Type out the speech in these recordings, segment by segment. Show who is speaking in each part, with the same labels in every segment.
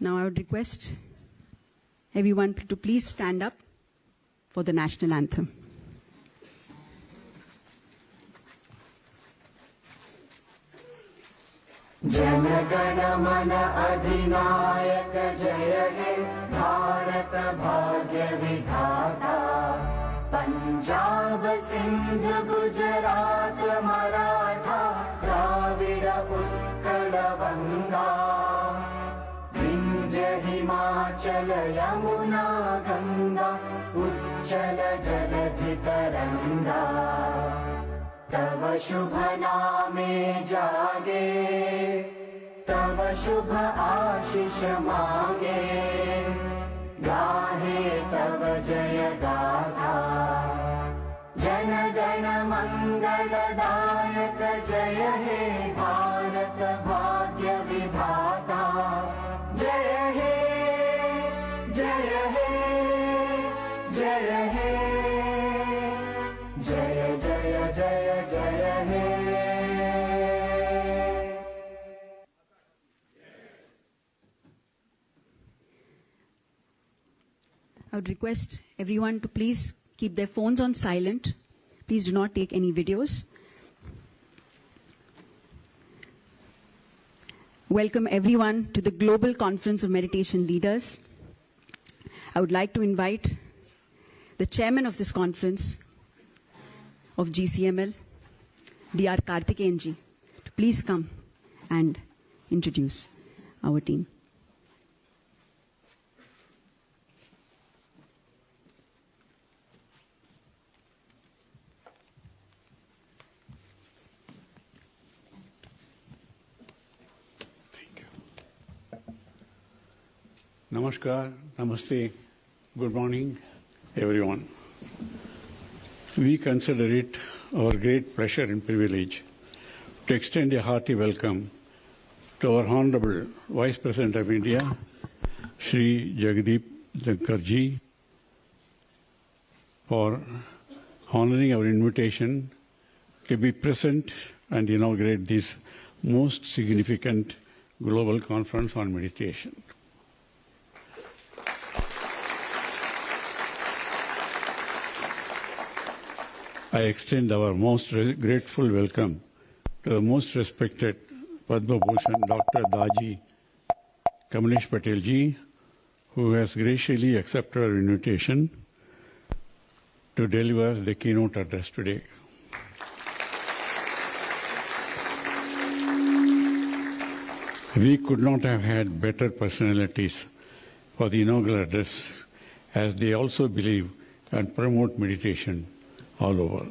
Speaker 1: Now I would request everyone to please stand up for the national anthem.
Speaker 2: Jana Gana मन अधिनायक जय हे भारत भाग्य विधाता पंजाब सिंध गुजरात मराठा द्राविड़ उत्कल गंगा विंध्य हिमाचल यमुना गंगा उच्चल जलधि तरंगा तव शुभ नामे जागे तव शुभ आशीष मांगे गाहे तव जय गाथा जन गण मंगलदायक जय हे भारत भाग्य विधाता जय हे जय हे जय हे जय जय जय जय हे
Speaker 1: I would request everyone to please keep their phones on silent. Please do not take any videos. Welcome everyone to the Global Conference of Meditation Leaders. I would like to invite the chairman of this conference of GCML, Dr. Karthikeyan ji, to please come and introduce our team.
Speaker 3: Namaskar, Namaste, good morning, everyone. We consider it our great pleasure and privilege to extend a hearty welcome to our Honorable Vice President of India, Shri Jagdeep Dhankar ji, for honoring our invitation to be present and inaugurate this most significant global conference on meditation. I extend our most grateful welcome to the most respected Padma Bhushan Dr. Daji Kamlesh Patel ji, who has graciously accepted our invitation to deliver the keynote address today. We could not have had better personalities for the inaugural address, as they also believe and promote meditation all over.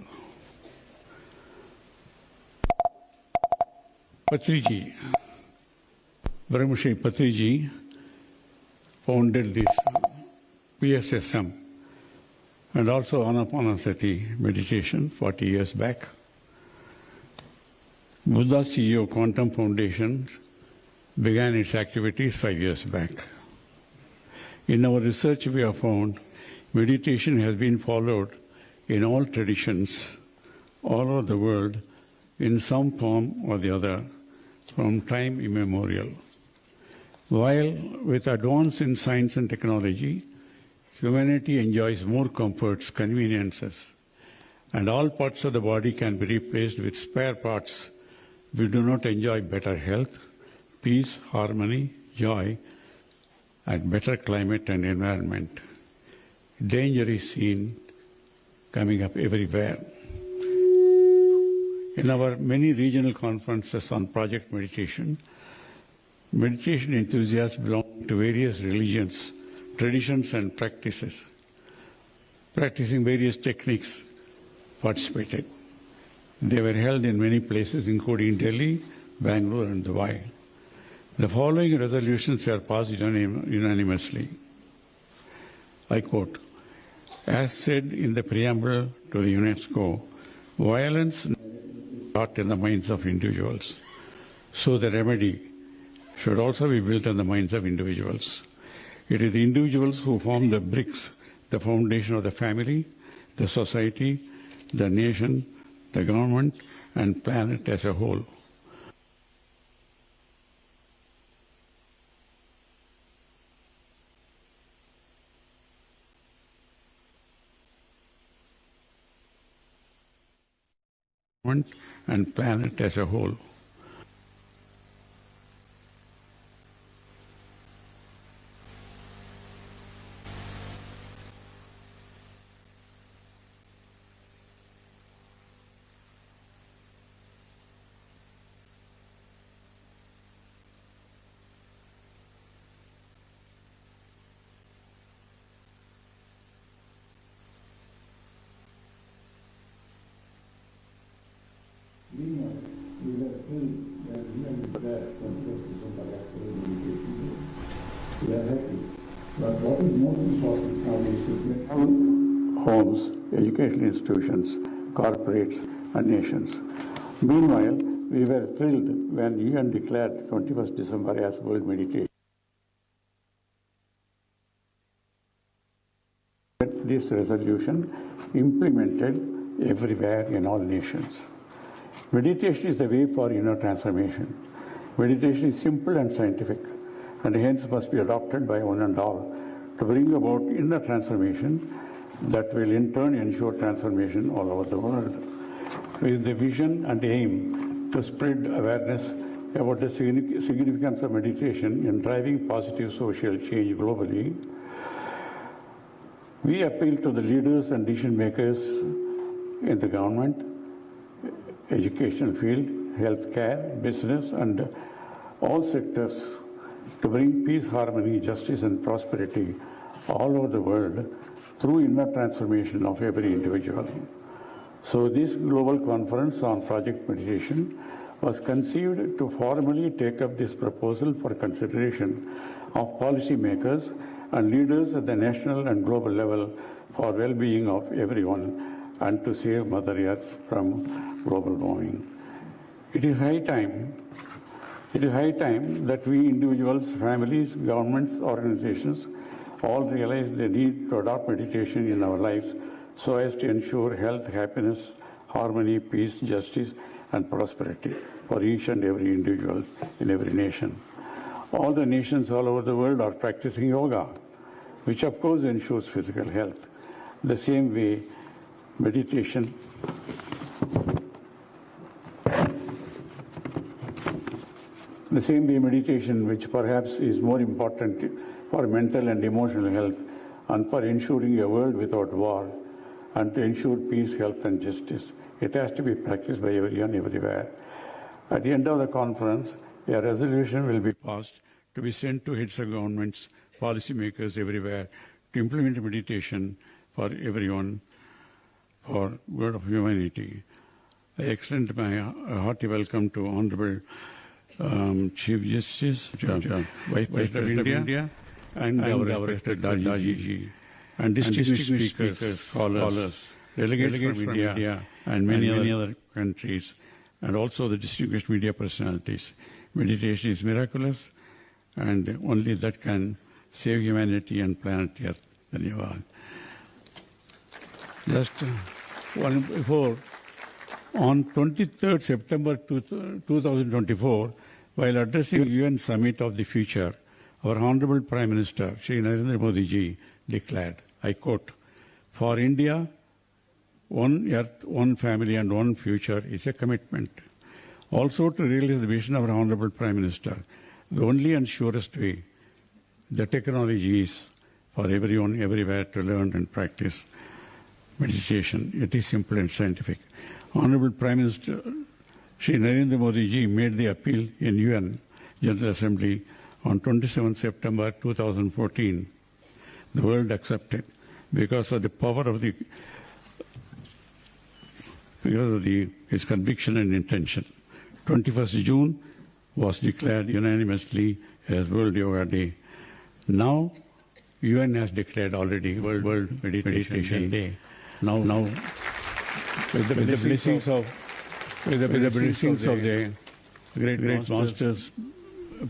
Speaker 3: Patriji, Brahmashri Patriji founded this PSSM and also Anapanasati meditation 40 years back. Buddha CEO Quantum Foundation began its activities 5 years back. In our research, we have found meditation has been followed in all traditions all over the world in some form or the other from time immemorial. While with advance in science and technology, humanity enjoys more comforts, conveniences, and all parts of the body can be replaced with spare parts, we do not enjoy better health, peace, harmony, joy, and better climate and environment. Danger is seen coming up everywhere. In our many regional conferences on project meditation, meditation enthusiasts belong to various religions, traditions and practices, practicing various techniques, participated. They were held in many places, including Delhi, Bangalore and Dubai. The following resolutions were passed unanimously. I quote, as said in the preamble to the UNESCO, violence is not in the minds of individuals, so the remedy should also be built on the minds of individuals. It is the individuals who form the bricks, the foundation of the family, the society, the nation, the government, and planet as a whole. and planet as a whole.
Speaker 4: We are happy. But what is most important now is to get
Speaker 3: homes, educational institutions, corporates, and nations. Meanwhile, we were thrilled when UN declared 21st December as World Meditation. This resolution implemented everywhere in all nations. Meditation is the way for inner transformation. Meditation is simple and scientific, and hence must be adopted by one and all to bring about inner transformation that will in turn ensure transformation all over the world. With the vision and aim to spread awareness about the significance of meditation in driving positive social change globally, we appeal to the leaders and decision makers in the government, educational field, healthcare, business, and all sectors to bring peace, harmony, justice, and prosperity all over the world through inner transformation of every individual. So this global conference on Project Meditation was conceived to formally take up this proposal for consideration of policymakers and leaders at the national and global level for well-being of everyone and to save Mother Earth from global warming. It is high time that we individuals, families, governments, organizations all realize the need to adopt meditation in our lives so as to ensure health, happiness, harmony, peace, justice, and prosperity for each and every individual in every nation. All the nations all over the world are practicing yoga, which of course ensures physical health. The same way meditation which perhaps is more important for mental and emotional health and for ensuring a world without war and to ensure peace, health, and justice. It has to be practiced by everyone, everywhere. At the end of the conference, a resolution will be passed to be sent to heads of governments, policymakers everywhere to implement meditation for everyone for good of humanity. I extend my hearty welcome to Honorable Chief Justice, Vice President of India, and our respected Daji, and distinguished speakers, scholars, delegates from India, and many other countries, and also the distinguished media personalities. Meditation is miraculous, and only that can save humanity and planet Earth. Dhanyavad. Just one before, on 23rd September 2024, while addressing the UN Summit of the Future, our Honorable Prime Minister, Shri Narendra Modi ji, declared, I quote, "For India, one earth, one family, and one future is a commitment." Also to realize the vision of our Honorable Prime Minister, the only and surest way, the technology is for everyone, everywhere to learn and practice meditation. It is simple and scientific. Honorable Prime Minister Shri Narendra Modi ji made the appeal in UN General Assembly on 27 September 2014. The world accepted because of the power of his conviction and intention. 21st June was declared unanimously as World Yoga Day. Now, UN has declared already World Meditation Day. Now, with the blessings of the great masters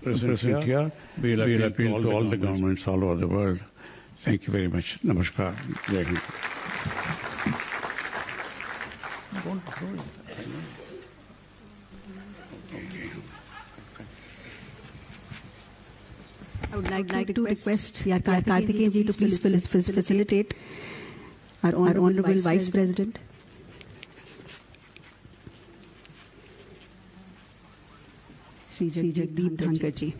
Speaker 3: present here, we will appeal to all the governments all over the world. Thank you very much. Namaskar. Jai Hind.
Speaker 1: I would like to request Karthikeyan ji to please facilitate our Honorable Vice President. Sri Jagdeep Dhankar ji.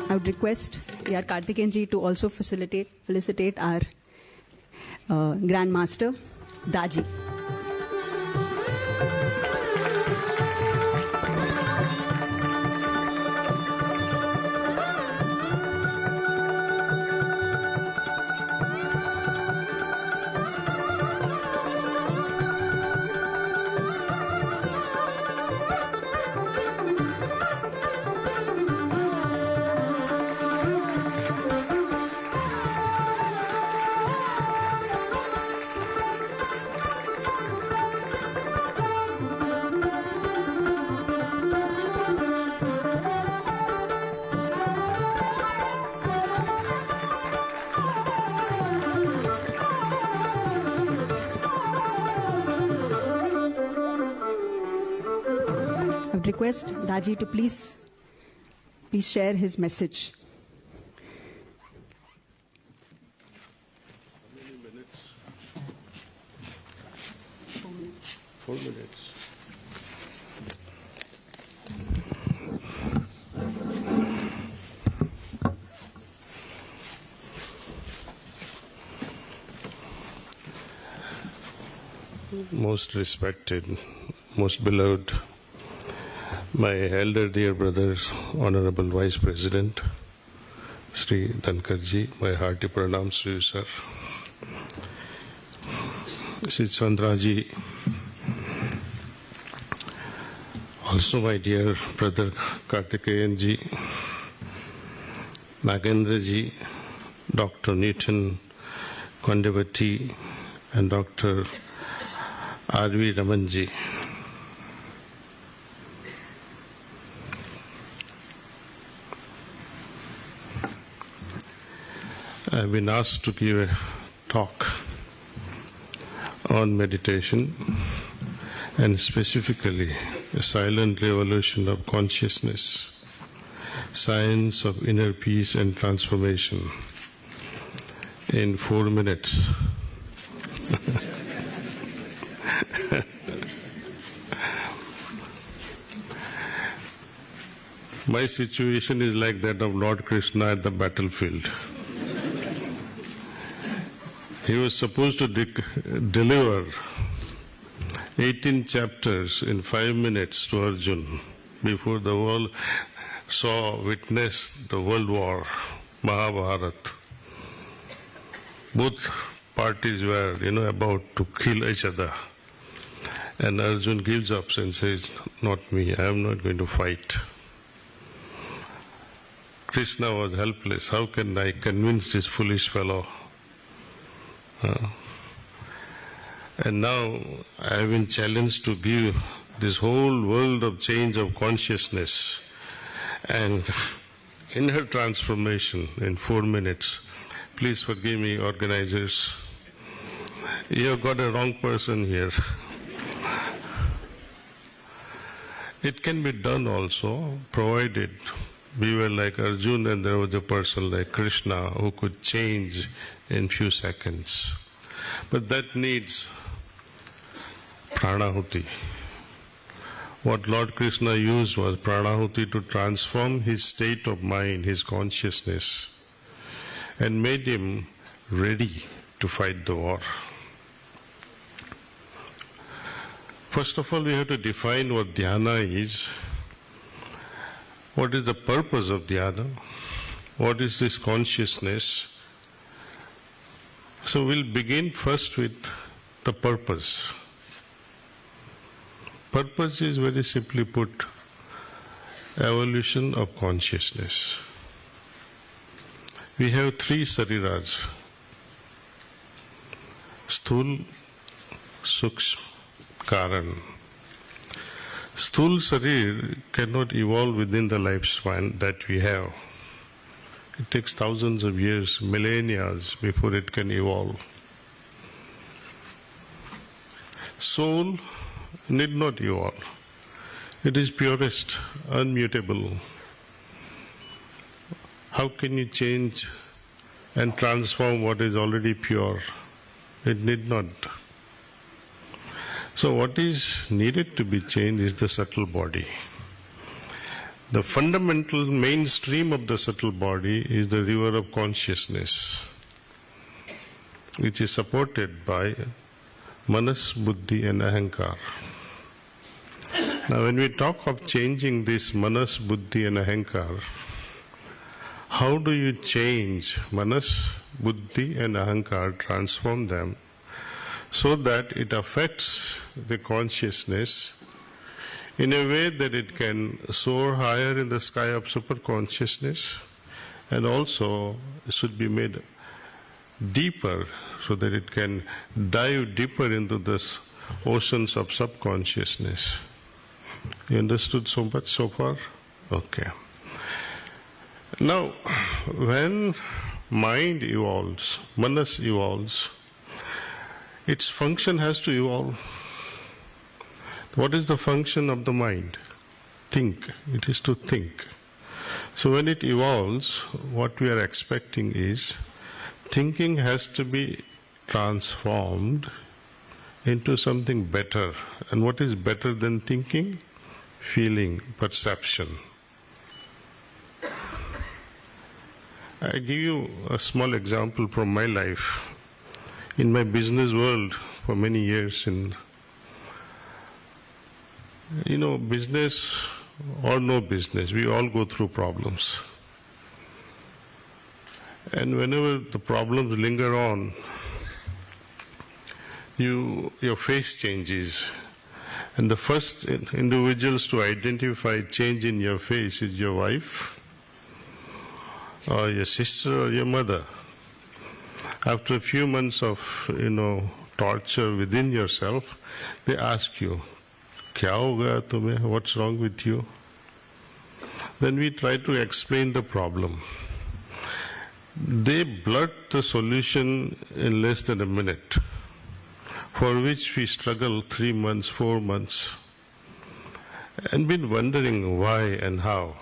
Speaker 1: I would request A.R. Karthikeyan ji to also felicitate our Grand Master, Daji. I would request Daji to please share his message.
Speaker 5: How many minutes? 4 minutes. Most respected, most beloved, my elder dear brothers, Honorable Vice President, Sri Dhankar ji, my hearty pranams to you, sir. Sri Chandra ji, also my dear brother Karthikeyan ji, Nagendra ji, Dr. Newton Kondevati, and Dr. R.V. Raman ji. I've been asked to give a talk on meditation and specifically a silent revolution of consciousness, science of inner peace and transformation in 4 minutes. My situation is like that of Lord Krishna at the battlefield. He was supposed to deliver 18 chapters in 5 minutes to Arjun before the world witnessed the world war, Mahabharat. Both parties were, about to kill each other. And Arjun gives up and says, "Not me, I am not going to fight." Krishna was helpless. How can I convince this foolish fellow? And now I have been challenged to give this whole world of change of consciousness and inner transformation in 4 minutes. Please forgive me, organizers. You have got a wrong person here. It can be done also, provided we were like Arjun and there was a person like Krishna who could change in few seconds. But that needs pranahuti. What Lord Krishna used was pranahuti to transform his state of mind, his consciousness, and made him ready to fight the war. First of all, we have to define what dhyana is. What is the purpose of dhyana? What is this consciousness? So we'll begin first with the purpose. Purpose is very simply put, evolution of consciousness. We have three sariras: Sthul, Sukshma, Karan. Sthul Sarir cannot evolve within the lifespan that we have. It takes thousands of years, millennia before it can evolve. Soul need not evolve. It is purest, unmutable. How can you change and transform what is already pure? It need not. So what is needed to be changed is the subtle body. The fundamental mainstream of the subtle body is the river of consciousness, which is supported by Manas, Buddhi and Ahankar. Now when we talk of changing this Manas, Buddhi and Ahankar, how do you change Manas, Buddhi and Ahankar, transform them so that it affects the consciousness in a way that it can soar higher in the sky of superconsciousness, and also should be made deeper so that it can dive deeper into the oceans of subconsciousness. You understood so much so far? Okay. Now, when mind evolves, Manas evolves, its function has to evolve. What is the function of the mind? Think. It is to think. So when it evolves, what we are expecting is thinking has to be transformed into something better. And what is better than thinking? Feeling, perception. I give you a small example from my life. In my business world for many years, business or no business, we all go through problems. And whenever the problems linger on, your face changes. And the first individuals to identify change in your face is your wife, or your sister, or your mother. After a few months of, torture within yourself, they ask you, "Kya ho gaya tumhe? What's wrong with you?" Then we try to explain the problem. They blurt the solution in less than a minute, for which we struggle 3 months, 4 months, and been wondering why and how.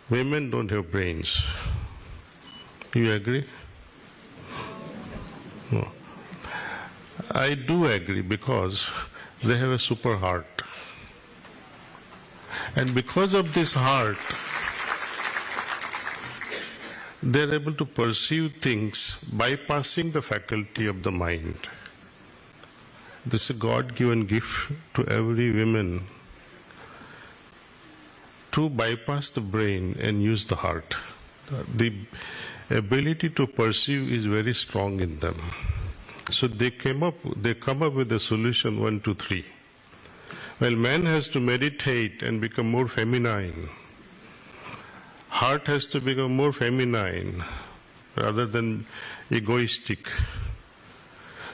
Speaker 5: Women don't have brains. You agree? No. I do agree, because they have a super heart. And because of this heart, they are able to perceive things bypassing the faculty of the mind. This is a God-given gift to every woman, to bypass the brain and use the heart. The ability to perceive is very strong in them. So they come up with a solution 1, 2, 3. Well, man has to meditate and become more feminine. Heart has to become more feminine rather than egoistic.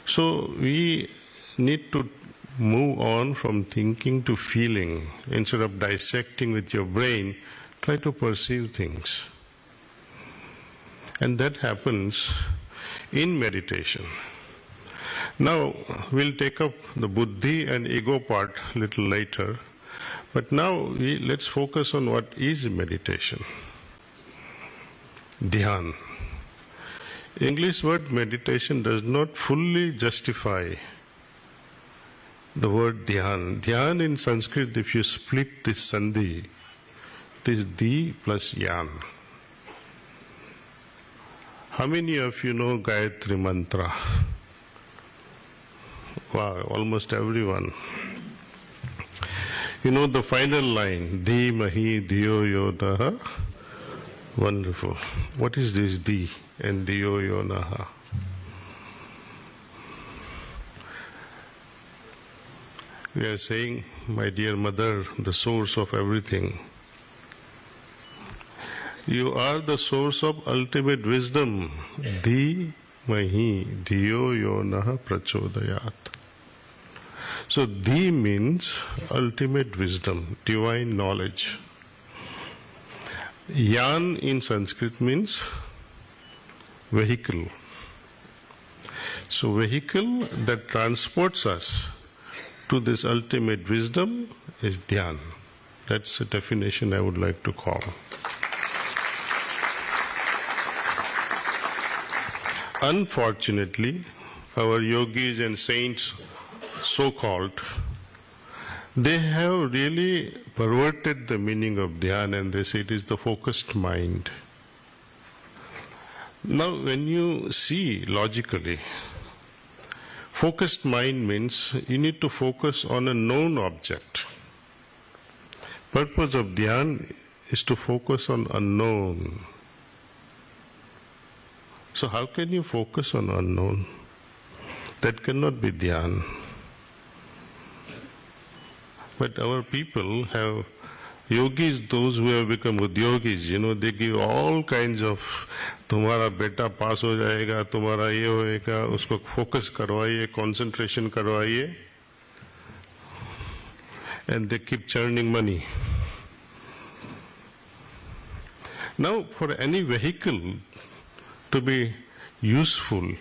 Speaker 5: So we need to move on from thinking to feeling. Instead of dissecting with your brain, try to perceive things. And that happens in meditation. Now, we'll take up the buddhi and ego part a little later. But now, let's focus on what is meditation. Dhyan. English word meditation does not fully justify the word dhyan. Dhyan in Sanskrit, if you split this sandhi, it is di plus yan. How many of you know Gayatri Mantra? Wow, almost everyone. You know the final line, Dhimahi Dhiyo Yonaha. Wonderful. What is this Dhi and Dhiyo Yonaha? We are saying my dear mother, the source of everything. You are the source of ultimate wisdom. Dhi mahi dhiyo yo naha prachodayat. So Dhi means ultimate wisdom, divine knowledge. Yan in Sanskrit means vehicle. So vehicle that transports us to this ultimate wisdom is Dhyan. That's the definition I would like to call. Unfortunately, our yogis and saints, so-called, they have really perverted the meaning of Dhyan and they say it is the focused mind. Now, when you see logically, focused mind means you need to focus on a known object. Purpose of Dhyan is to focus on unknown. So how can you focus on unknown? That cannot be Dhyan. But our people have yogis, those who have become udyogis, they give all kinds of, तुम्हारा बेटा पास हो जाएगा, तुम्हारा ये होएगा, उसको focus करवाइए, concentration करवाइए, and they keep churning money. Now, for any vehicle to be useful,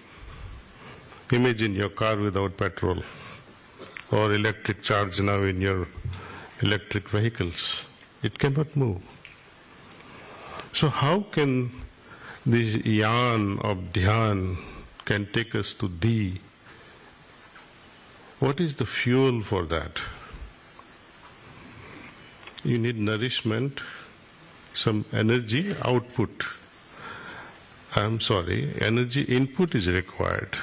Speaker 5: imagine your car without petrol or electric charge now in your electric vehicles. It cannot move. So how can this yan of Dhyan can take us to Dhi? What is the fuel for that? You need nourishment, some energy output. Energy input is required.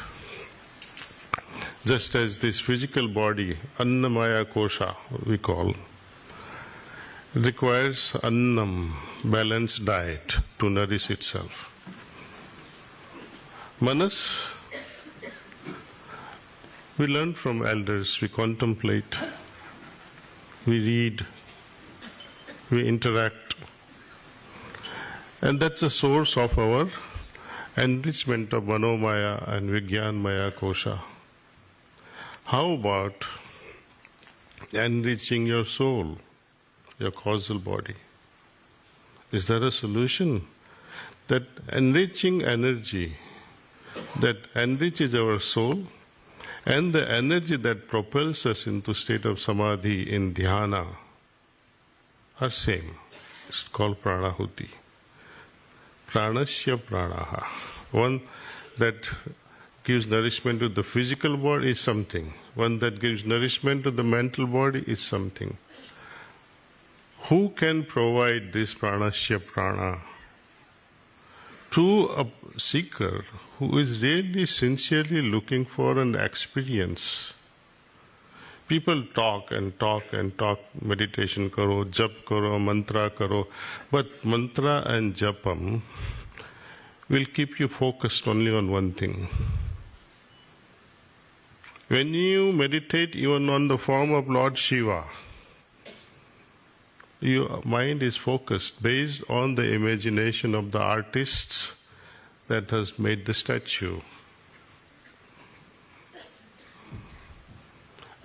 Speaker 5: Just as this physical body, Annamaya Kosha, we call, requires annam, balanced diet, to nourish itself. Manas, we learn from elders, we contemplate, we read, we interact, and that's the source of our enrichment of Manomaya and Vijnanmaya Kosha. How about enriching your soul, your causal body? Is there a solution? That enriching energy that enriches our soul and the energy that propels us into state of samadhi in dhyana are same. It's called pranahuti. Pranasya pranaha. One that gives nourishment to the physical body is something. One that gives nourishment to the mental body is something. Who can provide this pranasya prana to a seeker who is really sincerely looking for an experience? People talk and talk and talk, meditation karo, jap karo, mantra karo, but mantra and japam will keep you focused only on one thing. When you meditate even on the form of Lord Shiva, your mind is focused based on the imagination of the artists that has made the statue.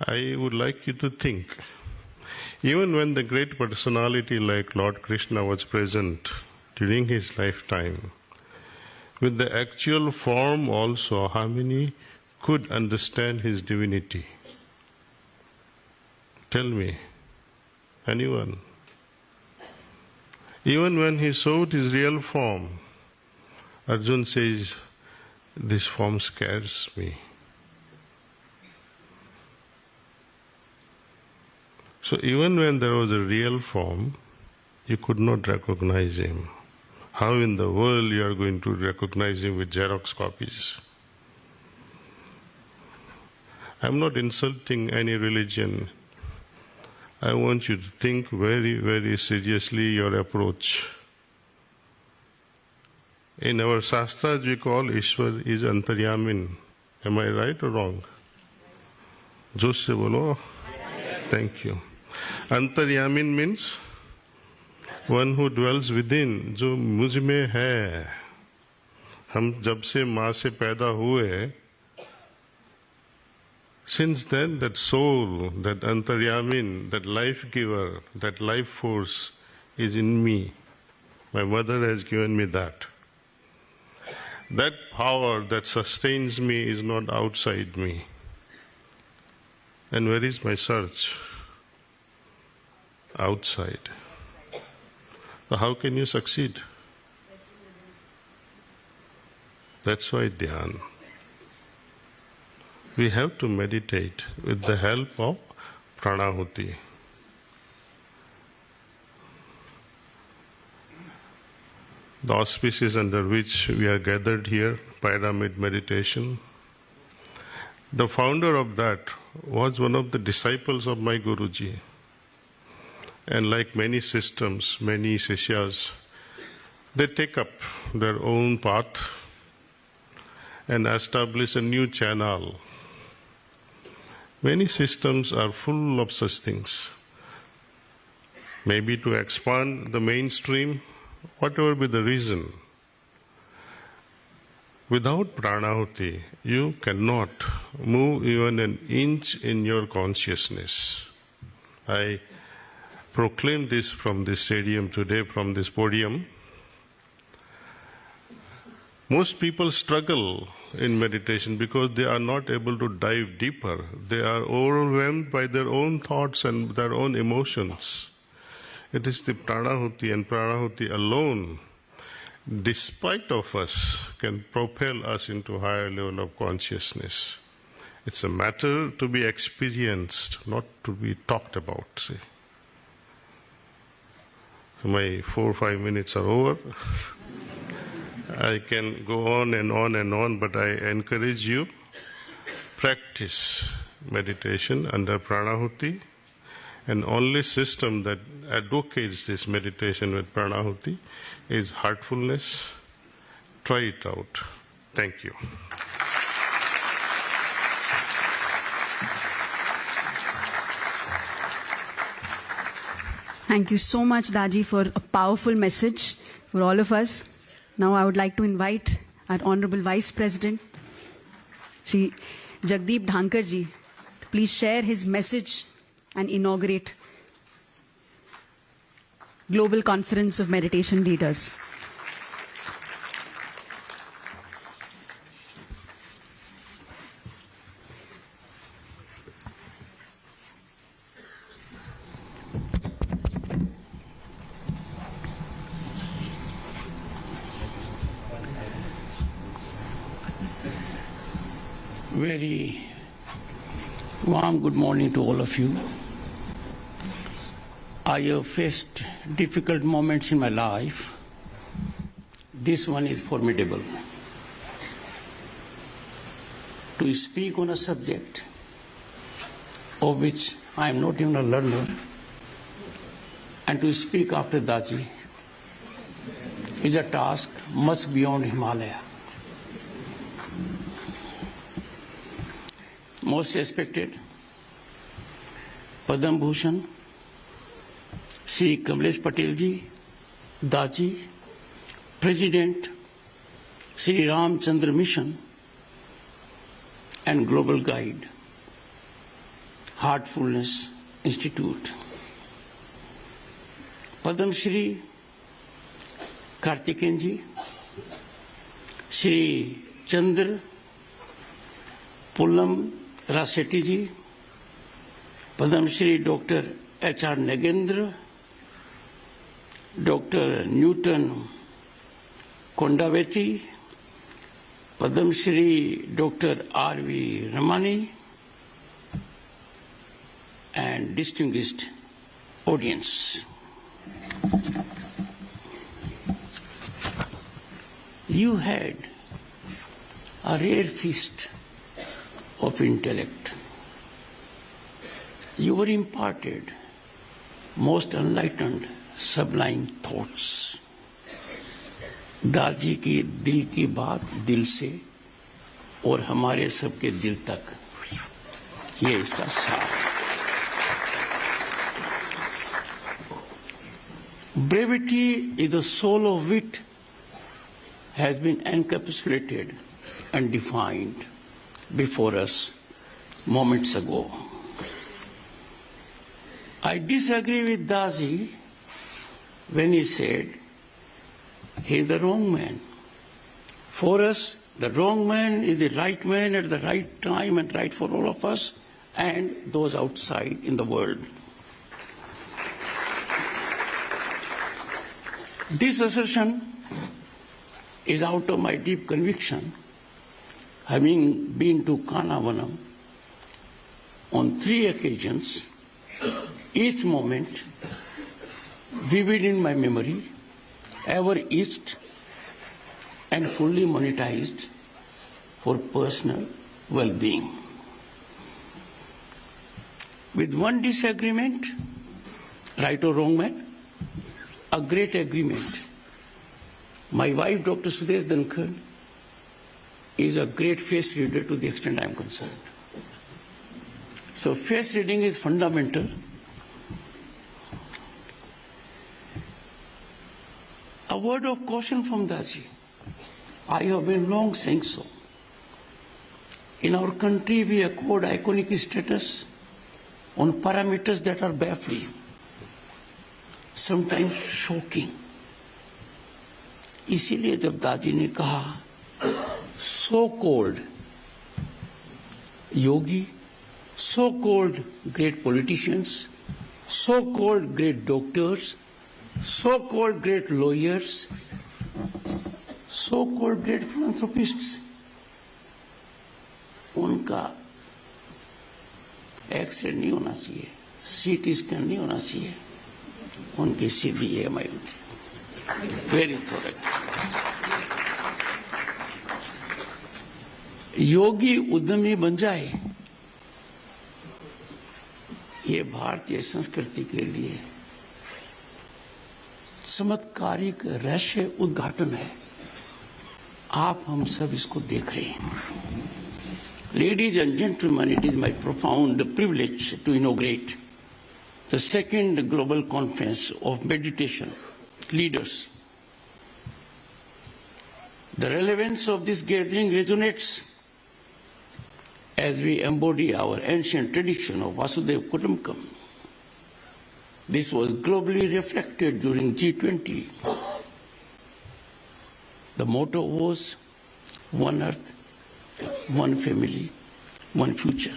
Speaker 5: I would like you to think, even when the great personality like Lord Krishna was present during his lifetime, with the actual form also, how many could understand his divinity? Tell me, anyone? Even when he showed his real form, Arjun says, this form scares me. So even when there was a real form, you could not recognize him. How in the world you are going to recognize him with Xerox copies? I'm not insulting any religion. I want you to think very, very seriously your approach. In our Shastras we call Ishwar is Antaryamin. Am I right or wrong? Josh se bolo. Thank you. Antaryamin means one who dwells within, जो मुझ में है. हम जब से माँ से पैदा हुए, since then that soul, that Antaryamin, that life giver, that life force is in me. My mother has given me that. That power that sustains me is not outside me. And where is my search? Outside. So how can you succeed? That's why dhyan. We have to meditate with the help of pranahuti. The auspices under which we are gathered here, pyramid meditation. The founder of that was one of the disciples of my Guruji. And like many systems, many sishyas, they take up their own path and establish a new channel. Many systems are full of such things. Maybe to expand the mainstream, whatever be the reason. Without pranahuti, you cannot move even an inch in your consciousness. I proclaim this from this stadium today, from this podium. Most people struggle in meditation because they are not able to dive deeper. They are overwhelmed by their own thoughts and their own emotions. It is the pranahuti and pranahuti alone, despite of us, can propel us into a higher level of consciousness. It's a matter to be experienced, not to be talked about. See. My 4 or 5 minutes are over. I can go on and on and on, but I encourage you, practice meditation under pranahuti, and only system that advocates this meditation with pranahuti is heartfulness. Try it out. Thank you.
Speaker 1: Thank you so much, Daji, for a powerful message for all of us. Now I would like to invite our Honorable Vice President, Shri Jagdeep Dhankar ji, to please share his message and inaugurate Global Conference of Meditation Leaders.
Speaker 6: Very warm good morning to all of you. I have faced difficult moments in my life. This one is formidable. To speak on a subject of which I am not even a learner, and to speak after Daji is a task much beyond Himalaya. Most respected Padam Bhushan Shri Kamlesh Patel ji, Daji, President Shri Ramchandra Mission and Global Guide, Heartfulness Institute, Padam Shri Karthikeyan ji, Shri Chandra Pullam Rasetti ji, Padam Shri Dr. H.R. Nagendra, Dr. Newton Kondaveti, Padam Shri Dr. R.V. Ramani, and distinguished audience. You had a rare feast of intellect. You were imparted most enlightened, sublime thoughts. दाजी की दिल की बात दिल से और हमारे सबके दिल तक, ये इसका सार है. Brevity is the soul of wit, has been encapsulated and defined before us moments ago. I disagree with Daji when he said he is the wrong man. For us, the wrong man is the right man at the right time and right for all of us and those outside in the world. This assertion is out of my deep conviction, having been to Kanavanam on 3 occasions, each moment vivid in my memory, ever etched and fully monetized for personal well-being. With one disagreement, right or wrong man, a great agreement. My wife, Dr. Sudesh Dhankar, is a great face reader to the extent I am concerned. So face reading is fundamental. A word of caution from Daji. I have been long saying so. In our country, we accord iconic status on parameters that are baffling, sometimes shocking. इसीलिए जब दाजी ने कहा so called yogi, so called great politicians, so called great doctors, so called great lawyers, so called great philanthropists, उनका x ray नहीं होना चाहिए, CT scan नहीं होना चाहिए, उनकी सीधी EMI होती है। वेरी थोड़ा योगी उद्यमी बन जाए, ये भारतीय संस्कृति के लिए चमत्कारिक रहस्य उद्घाटन है। आप हम सब इसको देख रहे हैं। Ladies and gentlemen, it is my profound privilege to inaugurate the second global conference of meditation leaders. The relevance of this gathering resonates as we embody our ancient tradition of Vasudhaiva Kutumbakam. This was globally reflected during G20. The motto was one earth, one family, one future.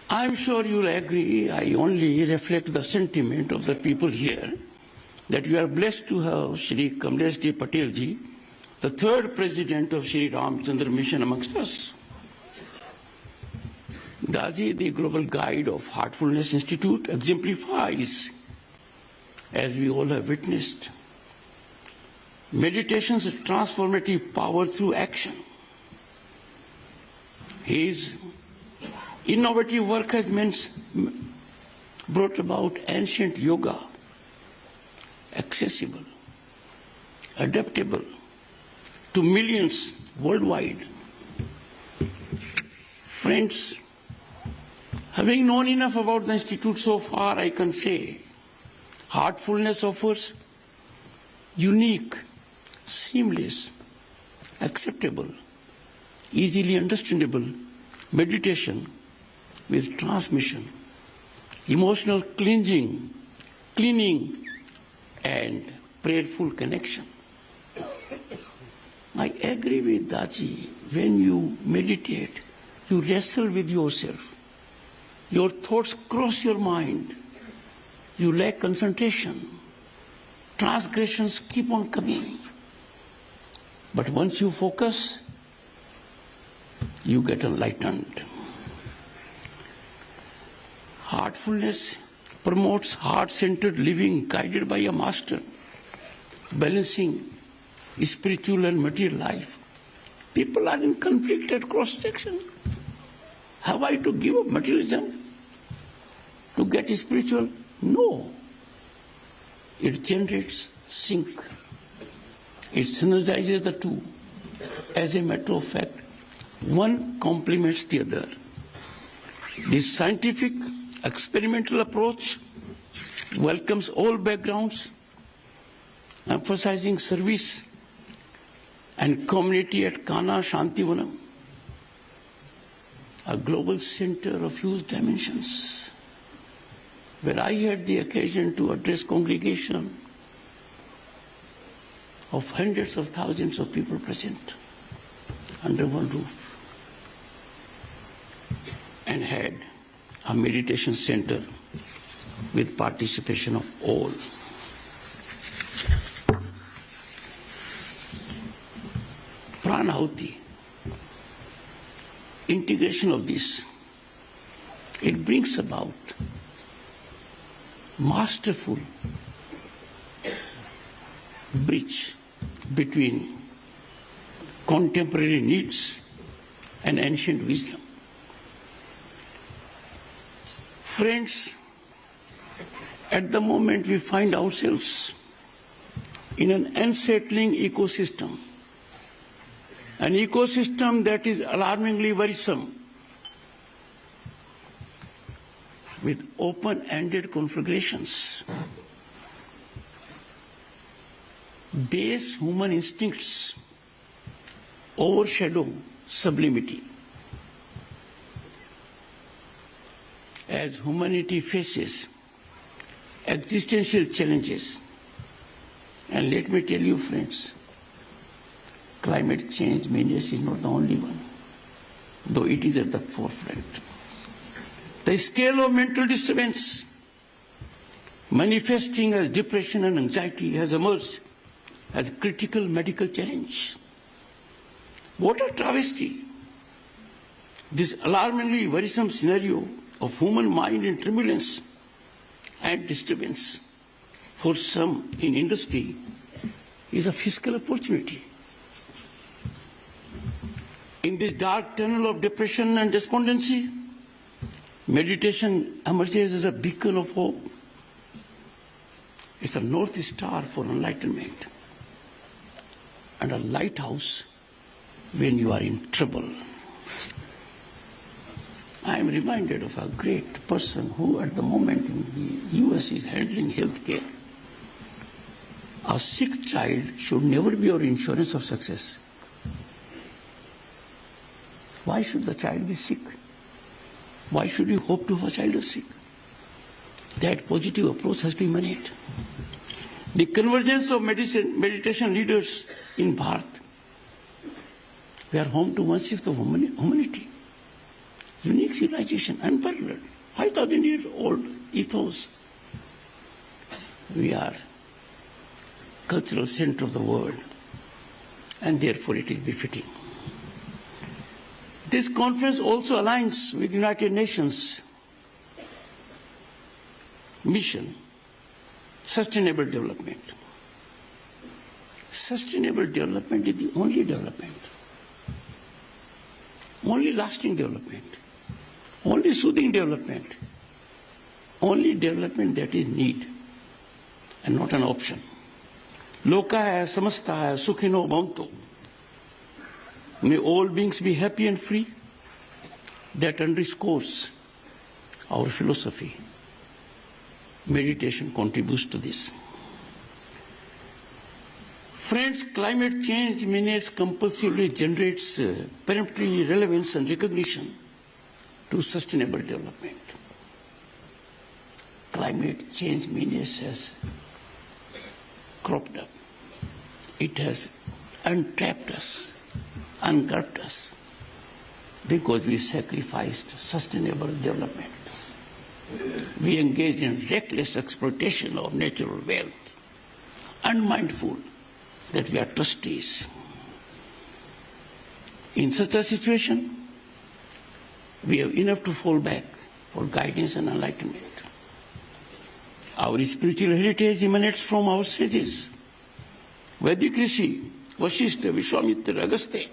Speaker 6: I am sure you will agree, I only reflect the sentiment of the people here, that we are blessed to have Shri Kamlesh Ji Patel Ji, the third president of Shri Ramchandra Mission amongst us. Daji, the global guide of Heartfulness Institute, exemplifies, as we all have witnessed, meditation's transformative power through action. His innovative work has brought about ancient yoga, accessible, adaptable to millions worldwide. Friends, having known enough about the Institute so far, I can say Heartfulness offers unique, seamless, acceptable, easily understandable meditation with transmission, emotional cleansing, cleaning, and prayerful connection. I agree with Daji. When you meditate, you wrestle with yourself. Your thoughts cross your mind. You lack concentration. Transgressions keep on coming. But once you focus, you get enlightened. Heartfulness promotes heart-centered living guided by a master, balancing spiritual and material life. People are in conflict at cross-section. Have I to give up materialism to get spiritual? No. It generates sync. It synergizes the two. As a matter of fact, one complements the other. This scientific experimental approach welcomes all backgrounds, emphasizing service and community at Kana Shantivanam, a global center of huge dimensions, where I had the occasion to address congregation of hundreds of thousands of people present under one roof, and had a meditation center with participation of all. Pranahuti, integration of this, it brings about masterful bridge between contemporary needs and ancient wisdom. Friends, at the moment we find ourselves in an unsettling ecosystem, an ecosystem that is alarmingly worrisome, with open-ended conflagrations. Base human instincts overshadow sublimity. As humanity faces existential challenges, and let me tell you, friends, climate change menace is not the only one, though it is at the forefront. The scale of mental disturbance manifesting as depression and anxiety has emerged as a critical medical challenge. What a travesty! This alarmingly worrisome scenario of human mind in turbulence and disturbance for some in industry is a fiscal opportunity. In this dark tunnel of depression and despondency, meditation emerges as a beacon of hope. It's a north star for enlightenment and a lighthouse when you are in trouble. I am reminded of a great person who at the moment in the US is handling healthcare. A sick child should never be our insurance of success. Why should the child be sick? Why should you hope to have a child who's sick? That positive approach has to emanate. The convergence of meditation leaders in Bharat, we are home to 1/6 of humanity. Unique civilization, unparalleled, 5,000-year-old ethos. We are cultural center of the world, and therefore it is befitting. This conference also aligns with United Nations mission, sustainable development. Sustainable development is the only development, only lasting development, only soothing development, only development that is need and not an option. Lokaya samastaya sukhino bhavantu. May all beings be happy and free. That underscores our philosophy. Meditation contributes to this. Friends, climate change menace compulsively generates peremptory relevance and recognition to sustainable development. Climate change menace has cropped up. It has untrapped us, ungarbed us, because we sacrificed sustainable development. We engaged in reckless exploitation of natural wealth, unmindful that we are trustees. In such a situation, we have enough to fall back for guidance and enlightenment. Our spiritual heritage emanates from our sages, Vedic Rishi, Vasishtha, Vishwamitra, Agastya.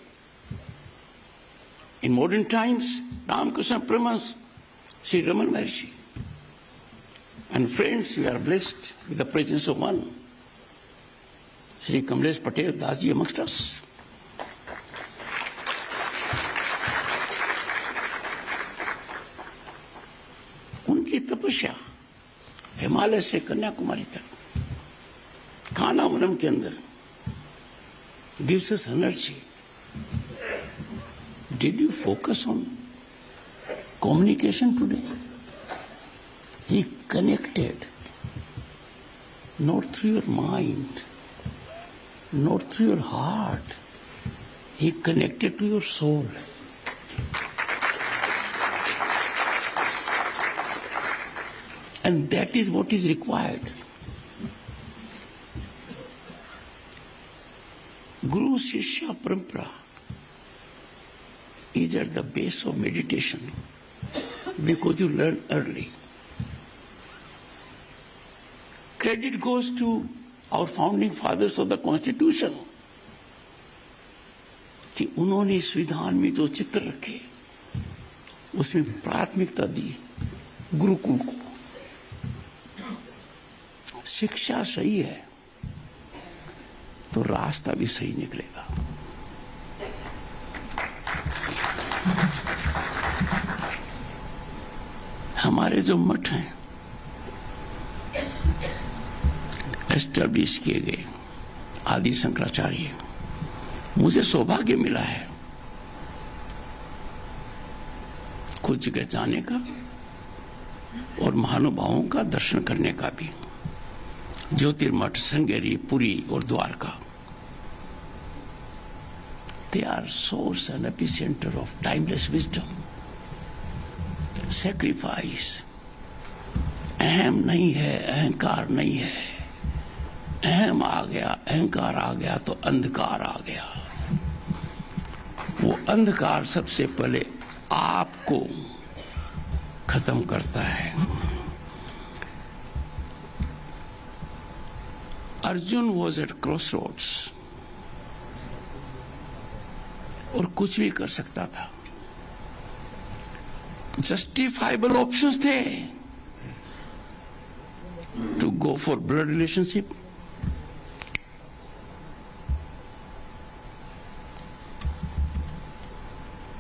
Speaker 6: In modern times, Ramakrishna Paramahansa, Sri Raman Maharshi. And friends, we are blessed with the presence of one, Sri Kamlesh Patel Dasji amongst us. उनकी तपस्या हिमालय से कन्याकुमारी तक, कानावनम के अंदर, gives us energy. Did you focus on communication today? He connected, not through your mind, not through your heart. He connected to your soul. And that is what is required. Guru Shishya Parampara is at the base of meditation because you learn early. Credit goes to our founding fathers of the Constitution कि उन्होंने इस संविधान में जो चित्र रखे उसमें प्राथमिकता दी गुरुकुल को। शिक्षा सही है तो रास्ता भी सही निकलेगा। हमारे जो मठ हैं एस्टैब्लिश किए गए आदि शंकराचार्य, मुझे सौभाग्य मिला है कुछ जगह जाने का और महानुभावों का दर्शन करने का भी। ज्योतिर्मठ, श्रृंगेरी, पुरी और Dwarka, they are source and epicenter of timeless wisdom. Sacrifice, अहम नहीं है, अहंकार नहीं है। अहम आ गया, अहंकार आ गया तो अंधकार आ गया। वो अंधकार सबसे पहले आपको खत्म करता है। अर्जुन वॉज एट क्रॉसरोड्स और कुछ भी कर सकता था। जस्टिफाइबल ऑप्शंस थे to go for blood relationship,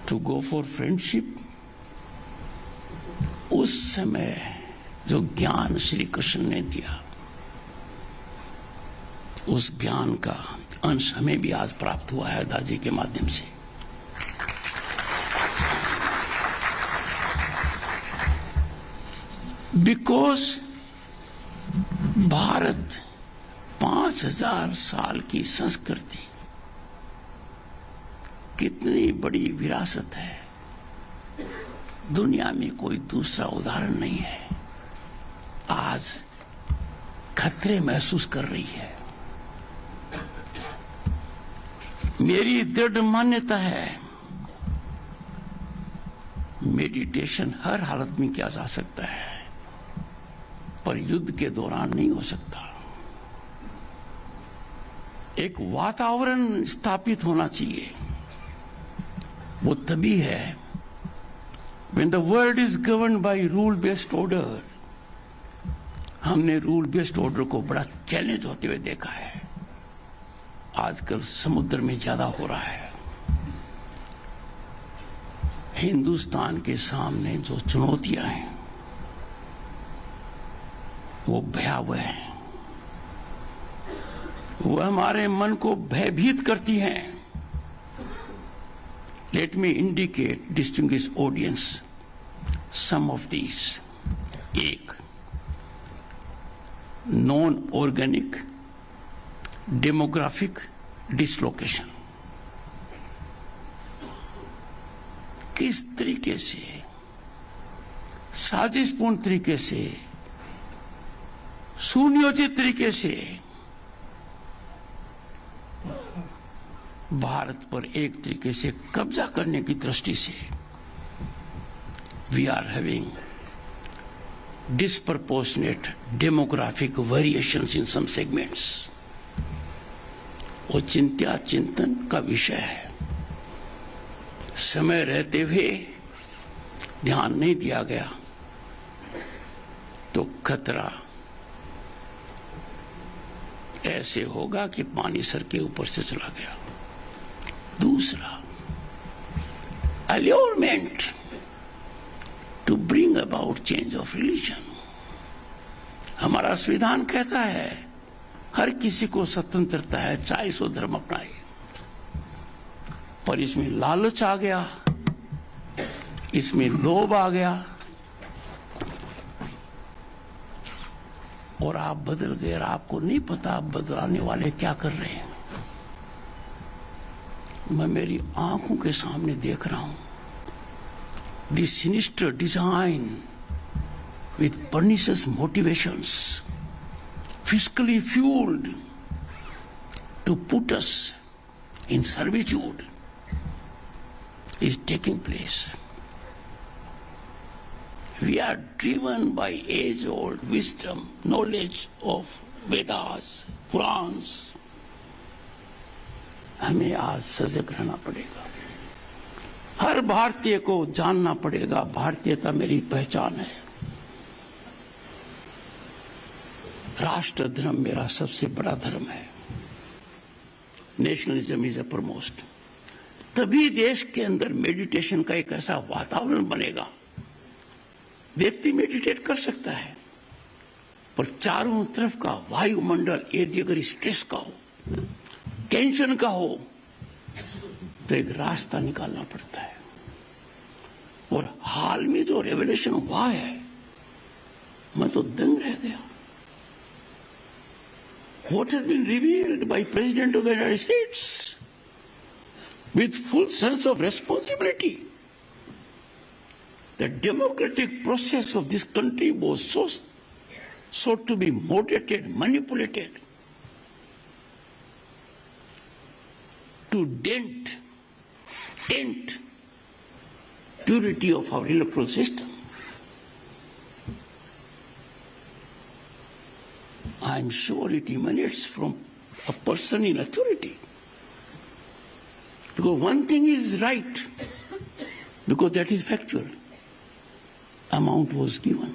Speaker 6: to go for friendship. उस समय जो ज्ञान श्री कृष्ण ने दिया, उस ज्ञान का अंश हमें भी आज प्राप्त हुआ है दादी के माध्यम से। बिकॉज भारत 5000 साल की संस्कृति, कितनी बड़ी विरासत है, दुनिया में कोई दूसरा उदाहरण नहीं है। आज खतरे महसूस कर रही है। मेरी दृढ़ मान्यता है मेडिटेशन हर हालत में किया जा सकता है, पर युद्ध के दौरान नहीं हो सकता। एक वातावरण स्थापित होना चाहिए, वो तभी है when the world is governed by rule based order। हमने रूल बेस्ड ऑर्डर को बड़ा चैलेंज होते हुए देखा है, आजकल समुद्र में ज्यादा हो रहा है। हिंदुस्तान के सामने जो चुनौतियां हैं वो भयावह हैं, वो हमारे मन को भयभीत करती हैं। Let me indicate distinguish audience some of these. एक, नॉन ऑर्गेनिक डेमोग्राफिक डिसलोकेशन। किस तरीके से साजिशपूर्ण तरीके से, सुनियोजित तरीके से भारत पर एक तरीके से कब्जा करने की दृष्टि से we are having disproportionate demographic variations in some segments। वो चिंतन का विषय है। समय रहते हुए ध्यान नहीं दिया गया तो खतरा ऐसे होगा कि पानी सर के ऊपर से चला गया। दूसरा, allurement to bring about change of religion। हमारा संविधान कहता है हर किसी को स्वतंत्रता है, चाहे सो धर्म अपनाए। पर इसमें लालच आ गया, इसमें लोभ आ गया और आप बदल गए और आपको नहीं पता आप बदलाने वाले क्या कर रहे हैं। मैं मेरी आंखों के सामने देख रहा हूं this sinister design with pernicious motivations, fiscally fueled to put us in servitude, is taking place. We are driven by age-old wisdom, knowledge of Vedas, Purans. हमें आज सजग रहना पड़ेगा। हर भारतीय को जानना पड़ेगा भारतीयता मेरी पहचान है। राष्ट्र धर्म मेरा सबसे बड़ा धर्म है। Nationalism is uppermost. तभी देश के अंदर मेडिटेशन का एक ऐसा वातावरण बनेगा। व्यक्ति मेडिटेट कर सकता है, पर चारों तरफ का वायुमंडल यदि अगर स्ट्रेस का हो, टेंशन का हो, तो एक रास्ता निकालना पड़ता है। और हाल में जो रेवोल्यूशन हुआ है, मैं तो दंग रह गया। What has been revealed by President of the United States with full sense of responsibility. The democratic process of this country was so to be moderated, manipulated to dent purity of our electoral system. I am sure it emanates from a person in authority. Because one thing is right, because that is factual. Amount was given.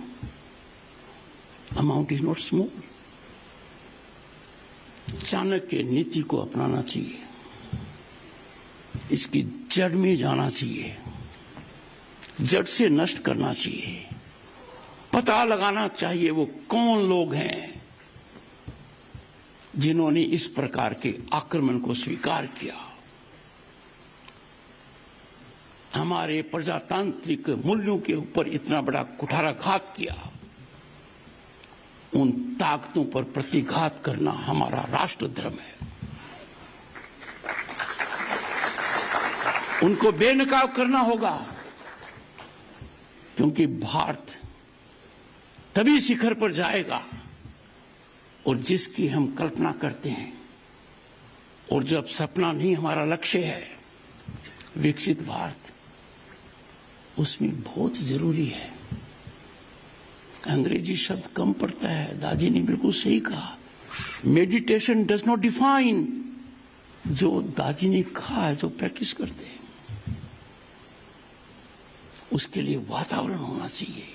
Speaker 6: Amount is not small. Chanakya नीति को अपनाना चाहिए, इसकी जड़ में जाना चाहिए, जड़ से नष्ट करना चाहिए, पता लगाना चाहिए वो कौन लोग हैं जिन्होंने इस प्रकार के आक्रमण को स्वीकार किया, हमारे प्रजातांत्रिक मूल्यों के ऊपर इतना बड़ा कुठाराघात किया। उन ताकतों पर प्रतिघात करना हमारा राष्ट्र धर्म है। उनको बेनकाब करना होगा, क्योंकि भारत तभी शिखर पर जाएगा और जिसकी हम कल्पना करते हैं, और जब सपना नहीं हमारा लक्ष्य है, विकसित भारत, उसमें बहुत जरूरी है। अंग्रेजी शब्द कम पड़ता है, दादी ने बिल्कुल सही कहा। मेडिटेशन डज नॉट डिफाइन, जो दादी ने कहा है, जो प्रैक्टिस करते हैं, उसके लिए वातावरण होना चाहिए।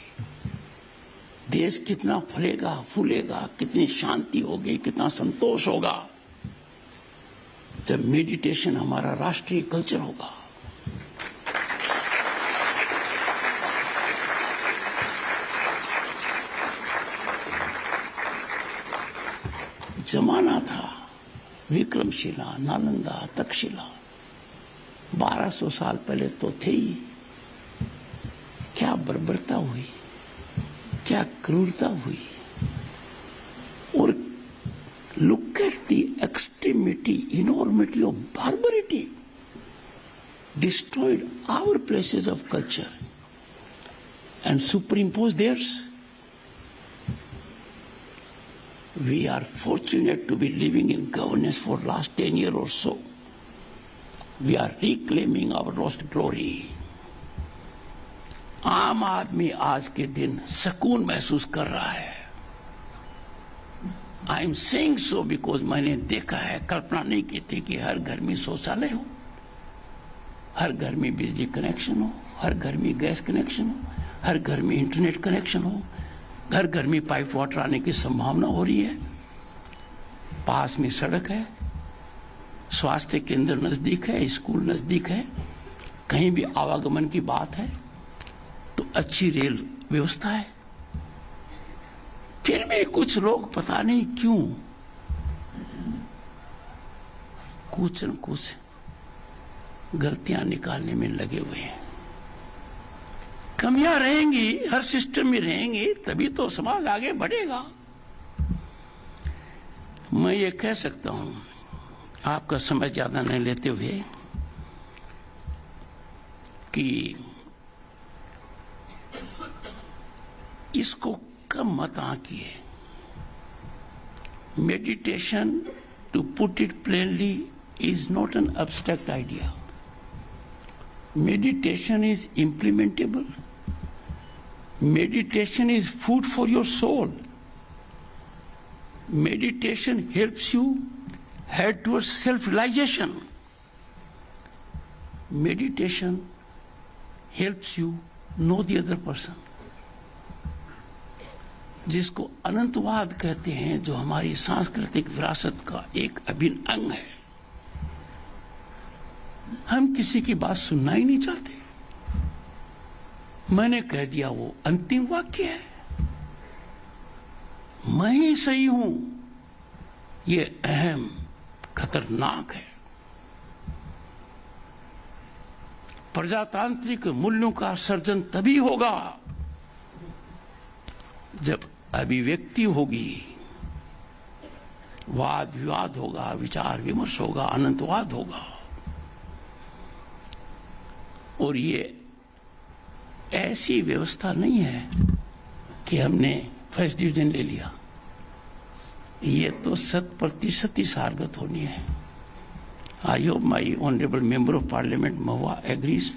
Speaker 6: देश कितना फलेगा फूलेगा, कितनी शांति होगी, कितना संतोष होगा, जब मेडिटेशन हमारा राष्ट्रीय कल्चर होगा। जमाना था विक्रमशिला, नालंदा, तक्षशिला, 1200 साल पहले तो थे ही। क्या बर्बरता हुई, क्या क्रूरता हुई, और look at the extremity, enormity of barbarity destroyed our places of culture and superimposed theirs. We are fortunate to be living in governance for last 10 years or so. We are reclaiming our lost glory. आम आदमी आज के दिन सुकून महसूस कर रहा है। I am saying so because मैंने देखा है, कल्पना नहीं की थी कि हर घर में शौचालय हो, हर घर में बिजली कनेक्शन हो, हर घर में गैस कनेक्शन हो, हर घर में इंटरनेट कनेक्शन हो, घर घर में पाइप वाटर आने की संभावना हो रही है, पास में सड़क है, स्वास्थ्य केंद्र नजदीक है, स्कूल नजदीक है, कहीं भी आवागमन की बात है तो अच्छी रेल व्यवस्था है। फिर भी कुछ लोग पता नहीं क्यों कुछ न कुछ गलतियां निकालने में लगे हुए हैं। कमियां रहेंगी, हर सिस्टम में रहेंगी, तभी तो समाज आगे बढ़ेगा। मैं ये कह सकता हूं, आपका समय ज्यादा नहीं लेते हुए, कि इसको कम मत आंकिए। Meditation, to put it plainly, is not an abstract idea. Meditation is implementable. Meditation is food for your soul. Meditation helps you head towards self-realization. Meditation helps you know the other person. जिसको अनंतवाद कहते हैं, जो हमारी सांस्कृतिक विरासत का एक अभिन्न अंग है। हम किसी की बात सुनना ही नहीं चाहते। मैंने कह दिया, वो अंतिम वाक्य है, मैं ही सही हूं, ये अहम खतरनाक है। प्रजातांत्रिक मूल्यों का सर्जन तभी होगा जब अभिव्यक्ति होगी, वाद विवाद होगा, विचार विमर्श होगा, अनंतवाद होगा। और ये ऐसी व्यवस्था नहीं है कि हमने फर्स्ट डिवीजन ले लिया। ये तो 100% ही सारगत होनी है। I hope my honourable member of parliament Mahua agrees.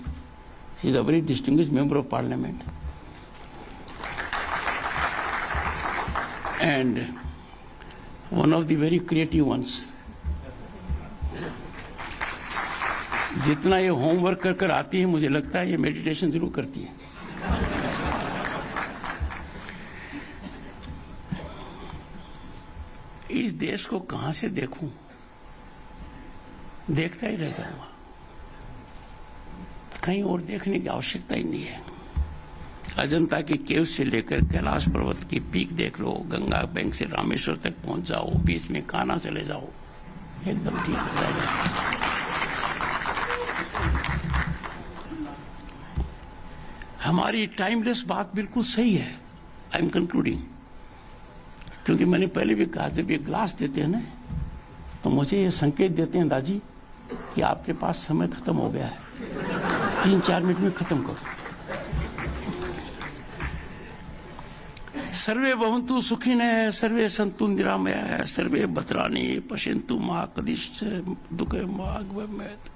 Speaker 6: She is a very distinguished member of parliament and one of the very creative ones. जितना ये होमवर्क कर कर आती है, मुझे लगता है ये मेडिटेशन जरूर करती है। इस देश को कहां से देखूं, देखता ही रह जाऊंगा। कहीं और देखने की आवश्यकता ही नहीं है। अजंता की केव से लेकर कैलाश पर्वत की पीक देख लो, गंगा बैंक से रामेश्वर तक पहुंच जाओ, बीच में कान्हा चले जाओ, एकदम ठीक हो जाएगा। हमारी टाइमलेस बात बिल्कुल सही है। आई एम कंक्लूडिंग, क्योंकि मैंने पहले भी कहा, जब ये ग्लास देते हैं ना, तो मुझे ये संकेत देते हैं दाजी कि आपके पास समय खत्म हो गया है, 3-4 मिनट में खत्म करो। सर्वे भवन्तु सुखिनः, सर्वे सन्तु निरामयाः, सर्वे भद्राणि पश्यन्तु मा कश्चित् दुःखं मा भवेत्।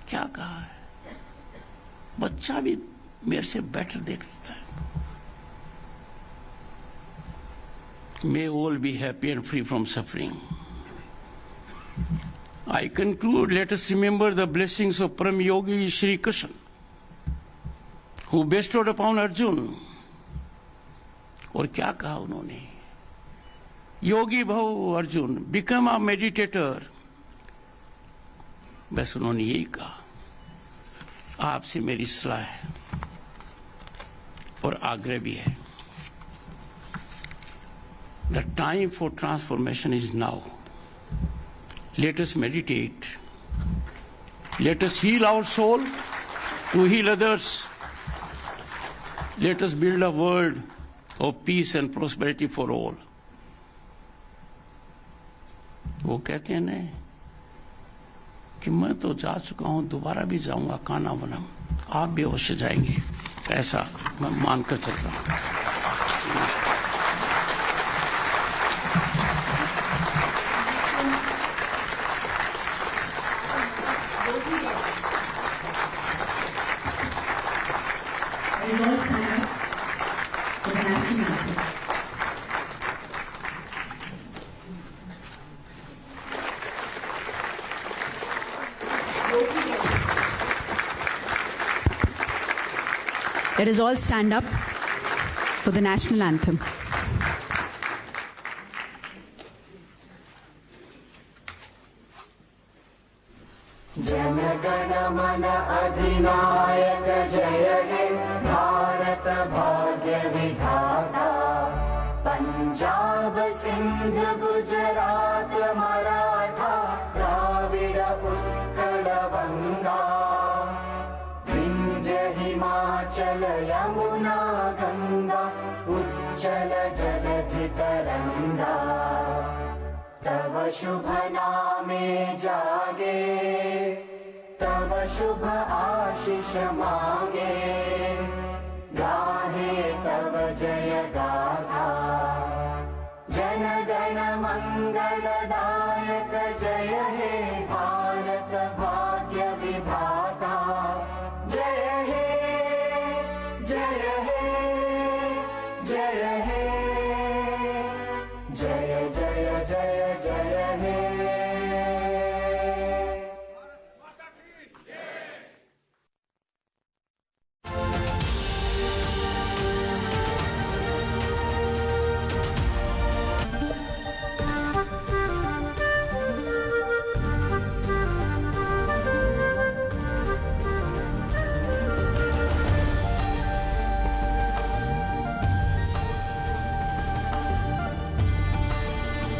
Speaker 6: क्या कहा है? बच्चा भी मेरे से बेटर देख सकता है। May all be happy and free from suffering. I conclude, let us remember the blessings of Param Yogi Shri Krishna, who bestowed upon Arjun. और क्या कहा उन्होंने? योगी भव अर्जुन, become a meditator. बस उन्होंने यही कहा। आपसे मेरी सलाह है और आग्रह भी है। The time for transformation is now. Let us meditate. Let us heal our soul to heal others. Let us build a world of peace and prosperity for all. वो कहते हैं ना कि मैं तो जा चुका हूं, दोबारा भी जाऊंगा कान्हा वनम, आप भी अवश्य जाएंगे, ऐसा मैं मानकर चल रहा हूं।
Speaker 1: Let us all stand up for the national anthem.
Speaker 2: Jana Gana मन अधिनायक जय हे भारत भाग्य विधाता। पंजाब सिंध गुजरात मराठा द्राविड उत्कल बंगा विंध्य हिमाचल यमुना गंगा उच्चल जलधि तरंगा तव शुभ नामे जागे तव शुभ आशीष मांगे गाहे तव जय गाथा जन गण मंगलदायक जय हे भारत भाग्य विधाता जय हे जय हे जय हे जय जय जय